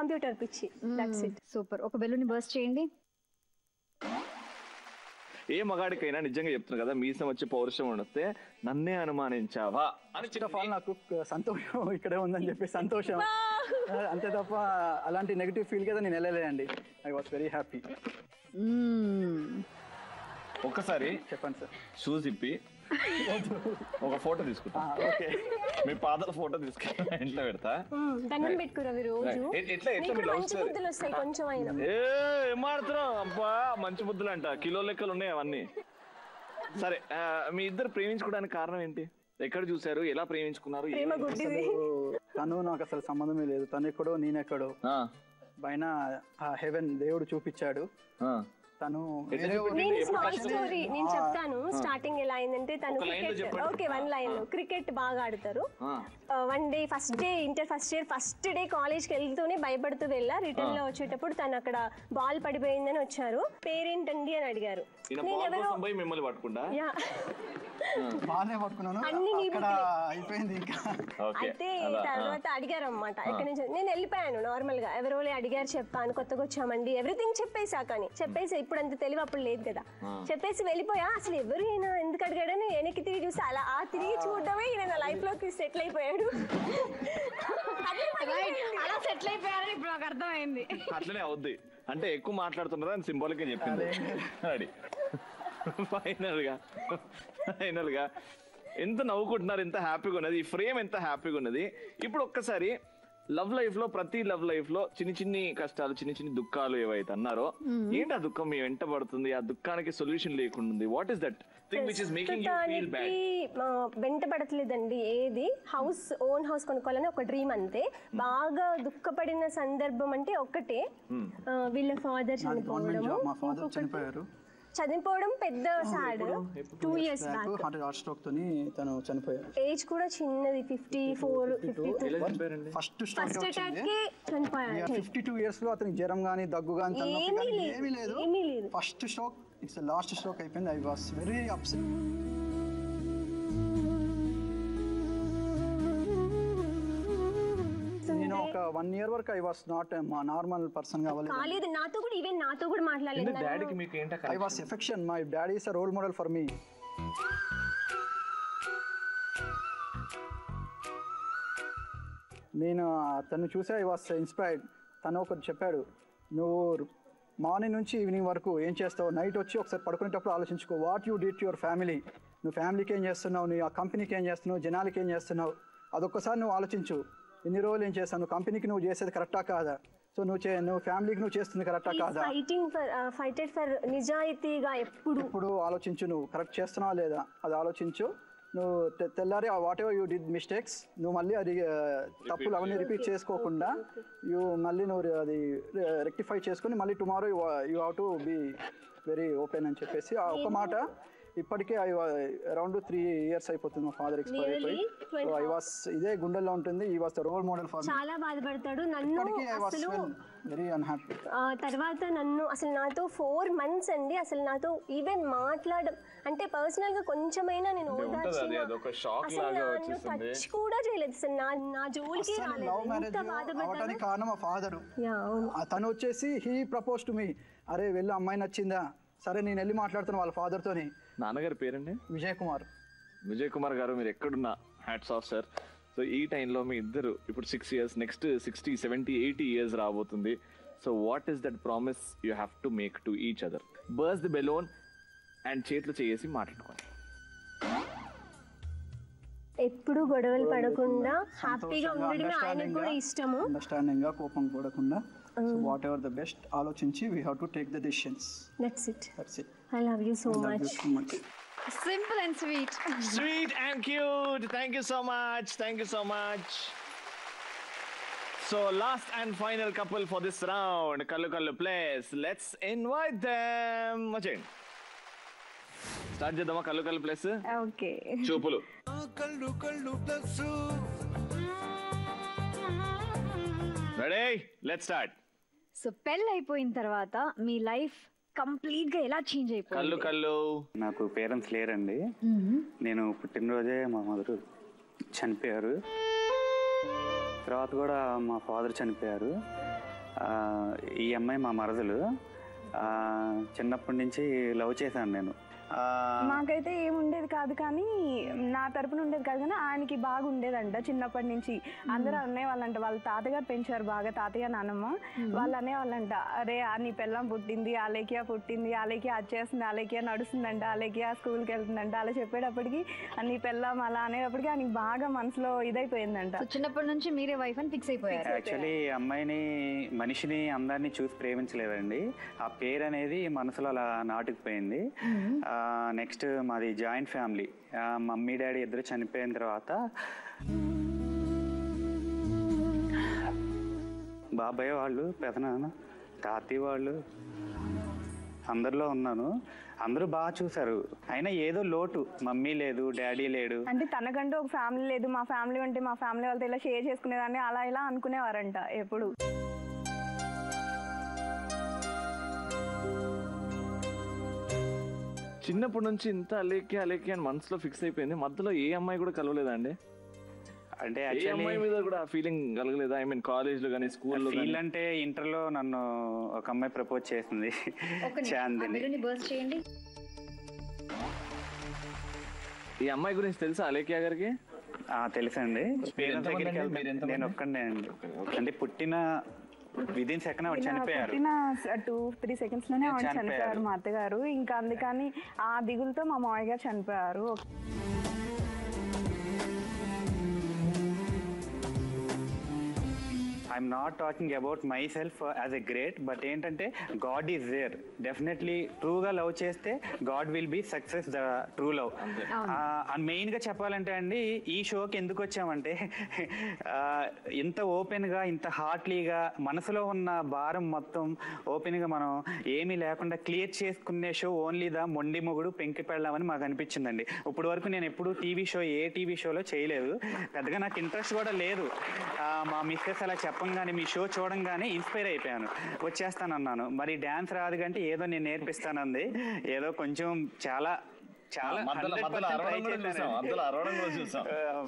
కంప్యూటర్ పిచ్చి, దట్స్ ఇట్. సూపర్. ఒక బెలూన్ బర్స్ట్ చేయండి. ఏ మగాడికైనా నిజంగా చెప్తున్నా కదా, మీసం వచ్చి పౌరుషం ఉండొస్తే నన్నే అనుమానించావా అని. నాకు సంతోషం ఇక్కడే ఉందని చెప్పి సంతోషం, అంతే తప్ప అలాంటి నెగిటివ్ ఫీల్ కదా నేను వెళ్ళలేదండి. I was very happy. ఒక్కసారి చెప్పండి సార్. షూస్ ఇప్పి ఒక ఫోటో తీసుకుంటా. ఓకే, మీ పాదల ఫోటో తీసుకెళ్ళి ఇంట్లో పెడతా. దండం పెట్టుకురా రోజు. కొంచెం అయినా ఏం మాడుతున్నావు అబ్బా, మంచి బుద్ధులు అంట, కిలో లెక్కలు ఉన్నాయి అవన్నీ. సరే, మీ ఇద్దరు ప్రేమించుకోవడానికి కారణం ఏంటి? ఎక్కడ చూసారు, ఎలా ప్రేమించుకున్నారు? తను నాకు అసలు సంబంధమే లేదు. తను ఎక్కడో నేనెక్కడో పైన హెవెన్ దేవుడు చూపించాడు. తను స్మాల్ స్టోరీ నేను చెప్తాను. స్టార్టింగ్ ఎలా అయిందంటే, తను క్రికెట్, ఓకే 1 line క్రికెట్ బాగా ఆడతారు. One day first day inter first year first day కాలేజ్కి వెళ్తూనే భయపడుతూ వెళ్ళా. రిటర్న్ లో వచ్చేటప్పుడు తను అక్కడ బాల్ పడిపోయిందని వచ్చారు. పేరేంటండి అని అడిగారు. నేను ఎవరో అయితే తర్వాత అడిగారు అన్నమాట. ఇక్కడ నుంచి నేను వెళ్ళిపోయాను నార్మల్ గా. ఎవరో అడిగారు, చెప్పాను కొత్తగా వచ్చామండి, ఎవ్రీథింగ్ చెప్పేసా. కానీ చెప్పేసి ఇప్పుడు అంత తెలివి అప్పుడు లేదు కదా, చెప్పేసి వెళ్ళిపోయా. అసలు ఎవరు ఈయన ఎందుకు అడిగాడని వెనక్కి తిరిగి చూసి అలా తిరిగి చూడడమే ఈయన నా లైఫ్ లోకి సెటిల్ అయిపోయాడు. అలా సెటిల్ అయిపోయారని ఇప్పుడు నాకు అర్థమైంది. అట్లనే అవుద్ది అంటే ఎక్కువ మాట్లాడుతున్నారా అని సింబాలిక్ గా చెప్పింది. ఫైనల్ గా ఎంత నవ్వుకుంటున్నారు, ఎంత హ్యాపీగా ఉన్నది ఈ ఫ్రేమ్, ఎంత హ్యాపీగా ఉన్నది. ఇప్పుడు ఒక్కసారి లవ్ లైఫ్ లో, ప్రతి లవ్ లైఫ్ లో చిన్ని కష్టాలు, చిన్ని దుఃఖాలు ఏవైతే అన్నారో, ఏంటి ఆ దుఃఖం మీ వెంట పడుతుంది, ఆ దుఃఖానికి సొల్యూషన్ లేకుండా, what is that thing which is making you feel bad? వెంట పడట్లేదండి ఏది. ఓన్ హౌస్ కొనుక్కోవాలని ఒక డ్రీమ్ అంతే. బాగా దుఃఖపడిన సందర్భం అంటే ఒక్కటే, వీళ్ళ ఫాదర్ చనిపోవడం. చనిపోవడం పెద్ద sad. 2 years back heart stroke తోని తను చనిపోయారు. ఏజ్ కూడా చిన్నది, 54, 52. ఫస్ట్ అటాక్ కి చనిపోయారు. 52 years లో అతనికి జ్వరం గానీ, దగ్గు గానీ, ఏమీ లేదు. First stroke, it's last stroke అయిపోయింది. I was very upset. నేను ఒక 1 year వరకు I was not normal person గా కాలేదు. నాతో కూడా మాట్లాడలేదు. డాడీకి మీకు ఏంట? I was affection. My daddy is a role model for me. నేను తను చూసి ఐ వాస్ ఇన్స్పైర్డ్. తను ఒకటి చెప్పాడు, నువ్వు మార్నింగ్ నుంచి ఈవినింగ్ వరకు ఏం చేస్తావు, నైట్ వచ్చి ఒకసారి పడుకునేటప్పుడు ఆలోచించుకో, what you did to your family. నువ్వు ఫ్యామిలీకి ఏం చేస్తున్నావు, నువ్వు ఆ కంపెనీకి ఏం చేస్తున్నావు, జనాలకి ఏం చేస్తున్నావు, అదొక్కసారి నువ్వు ఆలోచించు. ఇన్ని రోజులు ఏం చేస్తావు, నువ్వు కంపెనీకి నువ్వు చేసేది కరెక్టా కాదా, సో నువ్వు ఫ్యామిలీకి నువ్వు చేస్తుంది కరెక్టా కాదా, ఫైటెడ్ ఫర్ నిజాయితీగా ఎప్పుడు ఆలోచించు, నువ్వు కరెక్ట్ చేస్తున్నావా లేదా అది ఆలోచించు. నువ్వు తెల్లారి what ever you did mistakes నువ్వు మళ్ళీ అది తప్పులు అవన్నీ రిపీట్ చేసుకోకుండా మళ్ళీ నువ్వు అది రెక్టిఫై చేసుకొని మళ్ళీ tomorrow you have to be very open అని చెప్పేసి ఆ ఒక మాట ఇప్పటికే అరౌండ్ 3 years అయిపోతుంది మా ఫాదర్ ఎక్స్పైర్ అయిపోయి. సో ఐ వాస్ ఇదే గుండెల్లో ఉంటుంది. He was the role model for me. చాలా బాధపడతాడు. నన్ను అసలు వెరీ అన్హ్యాపీ. తర్వాత నన్ను అసలు నాతో 4 months అండి అసలు నాతో ఈవెన్ మాట్లాడడం అంటే పర్సనల్ గా కొంచెమైనా నేను టచ్ కూడా చేయలేదు అసలు. నా జోలికి రాలేదు. కారణం మా ఫాదర్. తను వచ్చేసి హీ ప్రపోజ్ టు మీ, అరే వెళ్ళి అమ్మాయి నచ్చిందా, సరే నేను వెళ్ళి మాట్లాడుతాను వాళ్ళ ఫాదర్ తోని. నాన్నగారి పేరండి విజయ్ కుమార్. విజయ్ కుమార్ గారు, మీరు ఎక్కడున్నా హ్యాట్స్ ఆఫ్ సార్. సో ఈ టైంలో మీ ఇద్దరు ఇప్పుడు 6 years, నెక్స్ట్ 60, 70, 80 years రాబోతుంది. So what is that promise you have to make to each other? Burst the balloon and చేతులు చేసి మాట్లాడుకోండి. ఎప్పుడు గొడవలు పడకుండా హ్యాపీగా ఉండడమే ఆయనకు కూడా ఇష్టము. అండర్స్టాండింగ్ గా కోపం పడకుండా వాట్ ఎవర్ ద బెస్ట్ ఆలోచించి we have to take the decisions. That's it. I love you so much. Simple and sweet. Sweet and cute. Thank you so much. Thank you so much. So last and final couple for this round, Kallu Kallu Place. Let's invite them. Machin. Start చేద్దామా Kallu Kallu Place? Okay. చూపులు. Kallu Kallu Place. Ready? Let's start. So పెళ్ళి అయిపోయిన తర్వాత మీ life complete గా ఎలా change అయిపోయింది? కళ్ళు కళ్ళు. నాకు పేరెంట్స్ లేరండి. నేను పుట్టినరోజే మా మదర్ చనిపోయారు. తర్వాత కూడా మా ఫాదర్ చనిపోయారు. ఈ అమ్మాయి మా మరదలు. చిన్నప్పటి నుంచి లవ్ చేశాను నేను. మాకైతే ఏముండేది కాదు కానీ నా తరపున ఉండేది కాదు కానీ ఆయనకి బాగా ఉండేదంట చిన్నప్పటి నుంచి. అందరూ అనేవాళ్ళంట, వాళ్ళ తాతగారు పెంచారు బాగా, తాతయ్య నానమ్మ. వాళ్ళు అనేవాళ్ళంట, అరే నీ పెళ్ళం పుట్టింది, అలేకియా పుట్టింది, అలేకియా అది చేస్తుంది, అలేకియా నడుస్తుందంట, అలేకియా స్కూల్కి వెళ్తుందంట. అలా చెప్పేటప్పటికి నీ పెళ్ళం అలా అనేటప్పటికి ఆయనకి బాగా మనసులో ఇదైపోయిందంట. చిన్నప్పటి నుంచి మీరే వైఫ్ అని ఫిక్స్ అయిపోయారు. యాక్చువల్లీ అమ్మాయిని మనిషిని అందరినీ చూసి ప్రేమించలేదండి. ఆ పేరు అనేది మనసులో అలా నాటుకుపోయింది. నెక్స్ట్ మాది జాయింట్ ఫ్యామిలీ. మమ్మీ డాడీ ఇద్దరు చనిపోయిన తర్వాత బాబాయ్ వాళ్ళు, పెదనాన్న, తాతయ్య వాళ్ళు అందరిలో ఉన్నాను. అందరూ బాగా చూసారు. అయినా ఏదో లోటు, మమ్మీ లేదు, డాడీ లేడు. అంటే తనకంటూ ఒక ఫ్యామిలీ లేదు. మా ఫ్యామిలీ ఉంటే మా ఫ్యామిలీ వాళ్ళతో ఇలా షేర్ చేసుకునేదాన్ని, అలా ఇలా అనుకునేవారంట ఎప్పుడు. చిన్నప్పటి నుంచి ఇంత అలేకి అని మనసులో ఫిక్స్ అయిపోయింది. మధ్యలో ఏ అమ్మాయి కూడా కలవలేదా అండి? అంటే అమ్మాయి మీద కూడా ఫీలింగ్ కలగలేదా? ఐ మీన్ కాలేజ్ లో కానీ స్కూల్లో? ఫీల్ అంటే ఇంటర్లో నన్ను ఒక అమ్మాయి ప్రపోజ్ చేసింది, చాందిని. ఈ అమ్మాయి గురించి తెలుసా అలేకియా గారికి? తెలుసండి. నేను ఒక్కడే అండి. అంటే పుట్టిన విదిన్ సెకండ్ చనిపోయారు. 2-3 seconds లోనే చనిపోయారు మా అత్తగారు. ఇంకా అందుకని ఆ దిగులతో మా మామయ్య గారు చనిపోయారు. I'm not talking about myself as a great, but ఏంటంటే గాడ్ ఈజ్ దేర్. డెఫినెట్లీ ట్రూగా లవ్ చేస్తే God will be success the true love. And మెయిన్గా చెప్పాలంటే అండి, ఈ షోకి ఎందుకు వచ్చామంటే ఇంత ఓపెన్గా, ఇంత హార్ట్లీగా మనసులో ఉన్న భారం మొత్తం ఓపెన్గా మనం ఏమీ లేకుండా క్లియర్ చేసుకునే షో ఓన్లీ ద మొండి మొగుడు పెంకి పెళ్ళామని మాకు అనిపించిందండి. ఇప్పుడు వరకు నేను ఎప్పుడు ఏ టీవీ షోలో చేయలేదు. పెద్దగా నాకు ఇంట్రెస్ట్ కూడా లేదు. మా మిస్సెస్ అలా చెప్పంగానే, మీ షో చూడంగానే ఇన్స్పైర్ అయిపోయాను, వచ్చేస్తానన్నాను. మరి డాన్స్ రాదు కంటే ఏదో నేను నేర్పిస్తానంది. ఏదో కొంచెం చాలా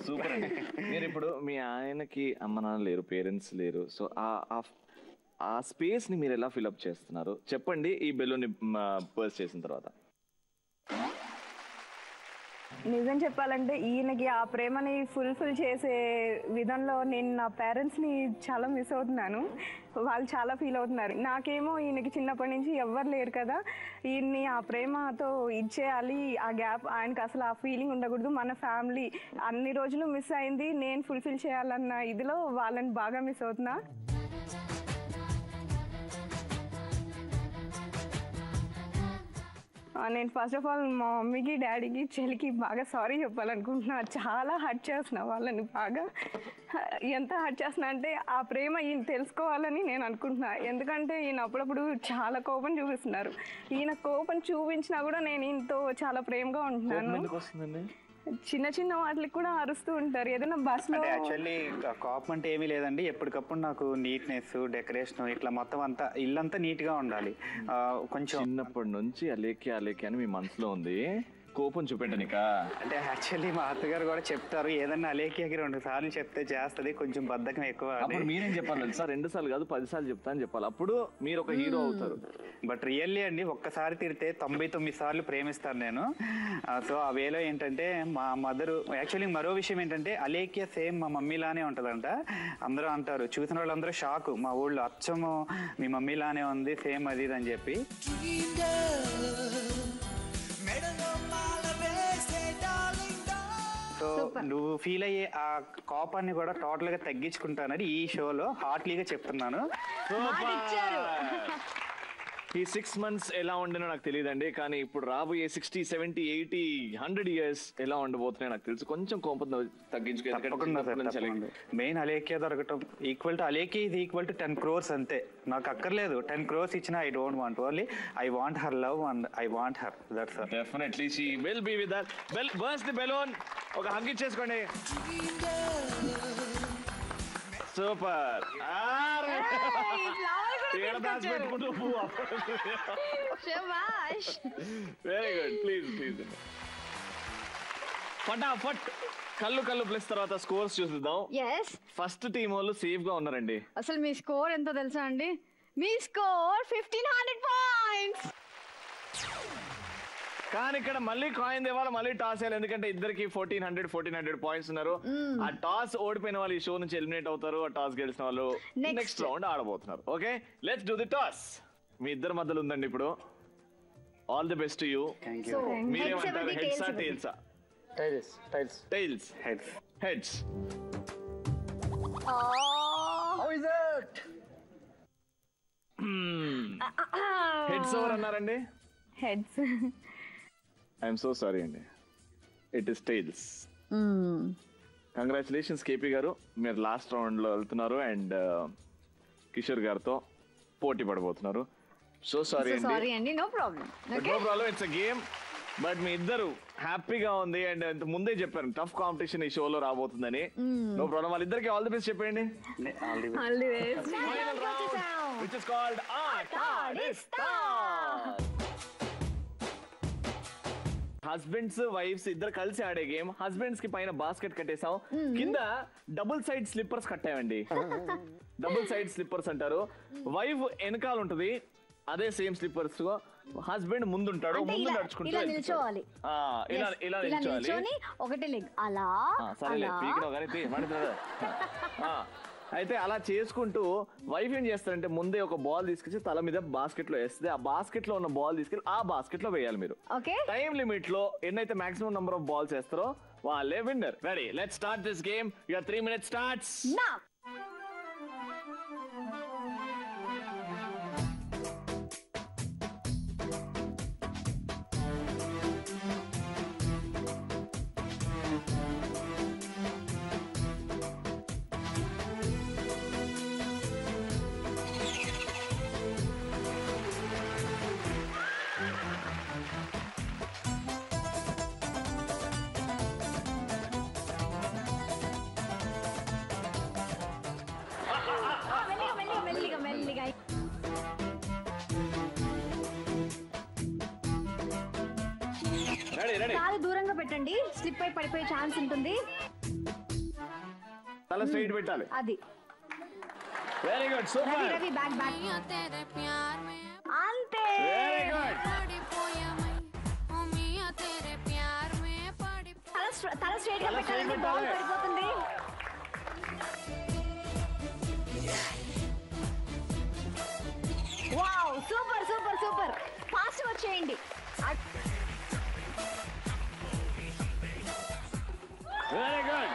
సూపర్ అండి. మీరు ఇప్పుడు మీ ఆయనకి అమ్మ నాన్న లేరు, పేరెంట్స్ లేరు. సో ఆ స్పేస్ ని మీరు ఎలా ఫిల్అప్ చేస్తున్నారు చెప్పండి ఈ బెలూన్ బర్స్ట్ చేసిన తర్వాత. నిజం చెప్పాలంటే ఈయనకి ఆ ప్రేమని ఫుల్ఫిల్ చేసే విధంలో నేను నా పేరెంట్స్ని చాలా మిస్ అవుతున్నాను. వాళ్ళు చాలా ఫీల్ అవుతున్నారు. నాకేమో ఈయనకి చిన్నప్పటి నుంచి ఎవ్వరు లేరు కదా, ఈయన్ని ఆ ప్రేమతో ఇచ్చేయాలి, ఆ గ్యాప్ ఆయనకి అసలు ఆ ఫీలింగ్ ఉండకూడదు. మన ఫ్యామిలీ అన్ని రోజులు మిస్ అయింది, నేను ఫుల్ఫిల్ చేయాలన్న ఇదిలో వాళ్ళని బాగా మిస్ అవుతున్నా. నేను ఫస్ట్ ఆఫ్ ఆల్ మా మమ్మీకి డాడీకి చెల్లికి బాగా సారీ చెప్పాలనుకుంటున్నా. చాలా హర్ట్ చేస్తున్నా వాళ్ళని, బాగా ఎంత హర్ట్ చేస్తున్నా అంటే ఆ ప్రేమ ఈయన తెలుసుకోవాలని నేను అనుకుంటున్నా. ఎందుకంటే ఈయన అప్పుడప్పుడు చాలా కోపం చూపిస్తున్నారు. ఈయన కోపం చూపించినా కూడా నేను ఈయనతో చాలా ప్రేమగా ఉంటున్నాను. చిన్న చిన్న వాటికి కూడా అరుస్తూ ఉంటారు. ఏదైనా బస్సులో యాక్చువల్లీ కోపం అంటే ఏమీ లేదండి. ఎప్పటికప్పుడు నాకు నీట్నెస్, డెకరేషన్ ఇట్లా మొత్తం అంతా ఇల్లంతా నీట్ గా ఉండాలి. కొంచెం చిన్నప్పటి నుంచి అలేకి అని మీ మనసులో ఉంది, కోపం చూపెట్టనిక. అంటే యాక్చువల్లీ మా అత్తగారు కూడా చెప్తారు, ఏదన్నా అలేకియాకి 2 సార్లు చెప్తే చేస్తుంది, కొంచెం బద్ధకం ఎక్కువ. అప్పుడు మీరేం చెప్పాలి తెలుసా? 2 సార్లు కాదు 10 సార్లు చెప్తా అని చెప్పాలి, అప్పుడు మీరు ఒక హీరో అవుతారు. బట్ రియల్లీ అండి, ఒక్కసారి తిడితే 99 సార్లు ప్రేమిస్తాను నేను. సో ఆ వేలో ఏంటంటే మా మదరు, యాక్చువల్లీ మరో విషయం ఏంటంటే అలేకియా సేమ్ మా మమ్మీలానే ఉంటుందంట. అందరూ అంటారు, చూసిన వాళ్ళందరూ షాక్, మా ఊళ్ళో అచ్చము మీ మమ్మీలానే ఉంది సేమ్ అది అని చెప్పి. సో నువ్వు ఫీల్ అయ్యే ఆ కోపాన్ని కూడా టోటల్ గా తగ్గించుకుంటానని ఈ షోలో హార్ట్లీగా చెప్తున్నాను. ఈ 6 months ఎలా ఉండనో నాకు తెలియదండి, కానీ ఇప్పుడు రాబోయే 60, 70, 80, 100 years ఎలా ఉండబోతున్నాయో నాకు తెలుసు. కొంచెం కోపం తగ్గించుకోండి. మెయిన్ అలేకియా దొరకటం ఈక్వల్ టు అలేకియా ఇది ఈక్వల్ టు 10 crores అంతే. నాకు అక్కర్లేదు 10 crores ఇచ్చినా I don't want, only I want her love and I want her. That's all. Definitely she will be with us. Burst the balloon. ఒక హగ్ ఇచ్చేసుకోండి. Super. Very good. Please ఫటాఫట్ కళ్ళు plus తర్వాత scores చూసిద్దాం. First team వాళ్ళు safe గా ఉన్నారండి. అసలు మీ స్కోర్ ఎంతో తెలుసా అండి? మీ స్కోర్ 1500 points. కానీ ఇక్కడ మళ్ళీ కాయిన్ దేవాలి, మళ్ళీ టాస్ వేయాలి, ఎందుకంటే ఇద్దరికి 1400 పాయింట్స్ ఉన్నారు. ఆ టాస్ ఓడిపోయిన వాళ్ళు ఈ షో నుంచి ఎలిమినేట్ అవుతారు, ఆ టాస్ గెలిచిన వాళ్ళు నెక్స్ట్ రౌండ్ ఆడబోతున్నారు. Okay, let's do the toss. మీ ఇద్దరి మధ్యలో ఉందండి ఇప్పుడు. All the best to you. మీరేమంటారు, హెడ్సా టైల్సా? టైల్స్. హెడ్స్. హెడ్స్ ఎవరు అన్నారండి? హెడ్స్. ఐఎమ్ సో సారీ అండి, it is tails. Congratulations KP గారు, మీరు లాస్ట్ రౌండ్ లో వెళ్తున్నారు అండ్ కిషోర్ గారితో పోటీ పడబోతున్నారు. సో సారీ అండి. No problem, it's a game. But మీ ఇద్దరు హ్యాపీగా ఉంది అండ్ ముందే చెప్పారు టఫ్ కాంపిటీషన్ ఈ షోలో రాబోతుందని. No problem. వాళ్ళిద్దరికి ఆల్ ది బెస్ట్ చెప్పండి. Which is called husbands wives ఇద్దరు కలిసి ఆడే గేమ్. హస్బెండ్స్ కి పైన బాస్కెట్ కట్టేసాం, కింద డబుల్ సైడ్ స్లిప్పర్స్ కట్టామండి. డబుల్ సైడ్ స్లిప్పర్స్ అంటారు. వైఫ్ వెనకాల ఉంటది, అదే సేమ్ స్లిప్పర్స్. హస్బెండ్ ముందుంటాడు, ముందు నడుచుకుంటూ నిల్చోవాలి. ఇలా నిల్చోవాలి. ఒకటే లెగ్ అలా. సరేలే, అయితే అలా చేసుకుంటూ వైఫ్ ఏం చేస్తారంటే ముందే ఒక బాల్ తీసుకొచ్చి తల మీద బాస్కెట్ లో వేస్తే ఆ బాస్కెట్ లో ఉన్న బాల్ తీసుకెళ్ళి ఆ బాస్కెట్ లో వేయాలి మీరు. టైం లిమిట్ లో ఎన్నైతే మాక్సిమం నంబర్ ఆఫ్ బాల్స్ వేస్తారో వాళ్ళే winner. Ready, let's start this game. Your 3 minutes starts now. చాలా దూరంగా పెట్టండి, స్లిప్ అయి పడిపోయే ఛాన్స్ ఉంటుంది. తల స్ట్రైట్ పెట్టాలి. అది very good. Super. Ravi back అంతే. Very good. తల స్ట్రైట్ గా పెట్టాలండి, బాల్ పడిపోతుంది. Wow, super super super. Fast వచ్చేయండి. Very good.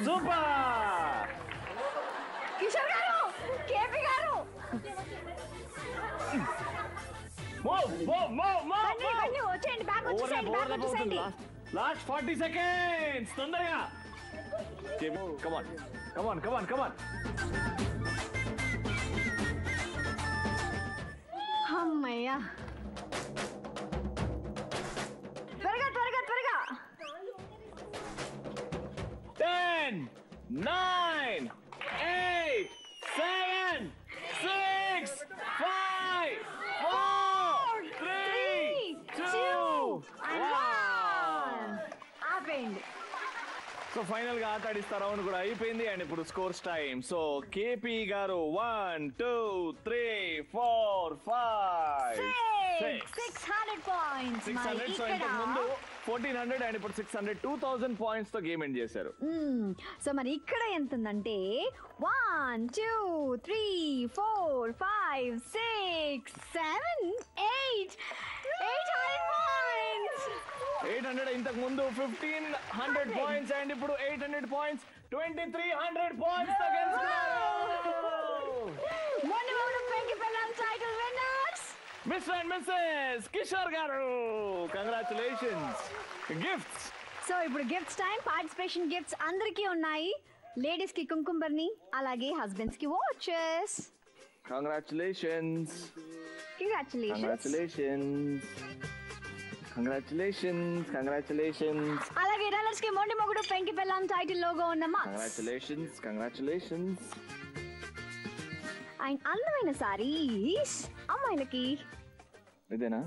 సూపర్. కిషోర్ గారు, కేపీ గారు, వచ్చేయండి, బ్యాక్ వచ్చేసేయండి. లాస్ట్ 40 seconds తొందరగా. కమాన్ కమాన్ కమాన్ కమాన్. అమ్మయ్యా, త్వరగా త్వరగా త్వరగా. 10 9 8 7 6 5 4 3 2 1. ఆపేయండి. సో ఫైనల్ గా ఆట ఆడిస్తా రౌండ్ కూడా అయిపోయింది అండ్ ఇప్పుడు స్కోర్స్ టైం. సో కేపీ గారు 1 2 3 4 5 600 పాయింట్స్. 600. సో ఇంతకు ముందు 1400 అండ్ ఇప్పుడు 600 2000 పాయింట్స్ తో గేమ్ ఎండ్ చేశారు. సో మరి ఇక్కడ ఎంత ఉందంటే 1 2 3 4 5 6 7 8 800 పాయింట్స్. 800 ఇంతకు ముందు 1500 పాయింట్స్ అండ్ ఇప్పుడు 800 పాయింట్స్ 2300 పాయింట్స్ తో గెలుచుకున్నారు. Title winners mister and missus Kishore garu, congratulations. Gifts. So ఇప్పుడు గిఫ్ట్స్ టైం. పార్టిసిపేషన్ గిఫ్ట్స్ అందరికీ ఉన్నాయి. లేడీస్ కి కుంకుంబర్ని, అలాగే హస్బెండ్స్ కి వాచెస్. కంగ్రాచులేషన్స్. కంగ్రాచులేషన్స్. అలాగే రన్నర్స్ కి మొండి మొగుడు పెంకి పెళ్ళాం టైటిల్ లోగో ఉన్న కంగ్రాచులేషన్స్. అండ్ అందమైన సారీస్ అమ్మాయిలకి. ఇదేనా?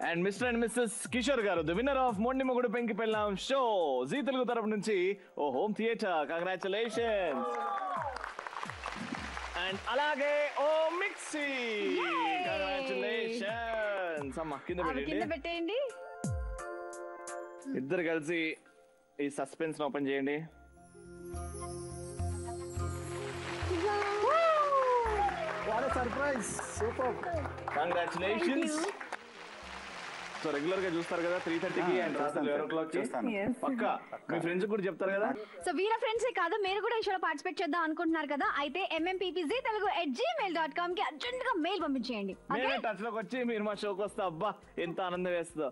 And mister and missus Kishore garu, the winner of మొండి మొగుడు పెంకి పెళ్ళాం షో జీ తెలుగు తరపు నుంచి ఓ హోమ్ థియేటర్. కంగ్రాచులేషన్స్. అండ్ అలాగే ఓ మిక్సీ. కంగ్రాచులేషన్స్. అమ్మ కింద పెట్టేయండి. ఇద్దరు కలిసి ఈ సస్పెన్స్ ఓపెన్ చేయండి. What a surprise. Super. Congratulations. So regular గా చూస్తారు కదా 3:30కి and 11 o'clock Pakka me friends కూడా చెప్తారు కదా. సో వీళ్ళ ఫ్రెండ్స్ కాదు, మీరు కూడా ఈ షోలో పార్టిసిపేట్ చేద్దాం అనుకుంటున్నారు కదా, అయితే mmppztelugu@gmail.com కి అర్జెంట్ గా మెయిల్ పంపించేయండి. టచ్ లోకి వచ్చి మీరు మా షోకి వస్తే అబ్బా ఎంత ఆనందం వేస్తుందో.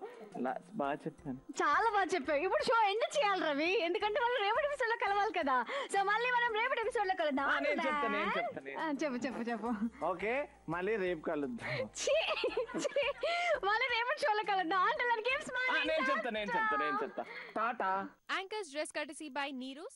బాగా చెప్పాను, చాలా బాగా చెప్పావు. ఇప్పుడు షో ఎండ్ చేయాలి రవి, ఎందుకంటే మనం రేపటి ఎపిసోడ్ లో కలవాలి కదా. సో మళ్ళీ మనం రేపటి ఎపిసోడ్ లో కలుద్దాం. చెప్పు చెప్పు చెప్పు. ఓకే, మళ్ళీ రేపు కలుద్దాం. మళ్ళీ రేపటి షోలో కలుద్దాం. నేను చెప్తా Tata. Anchors dress courtesy by Neerus.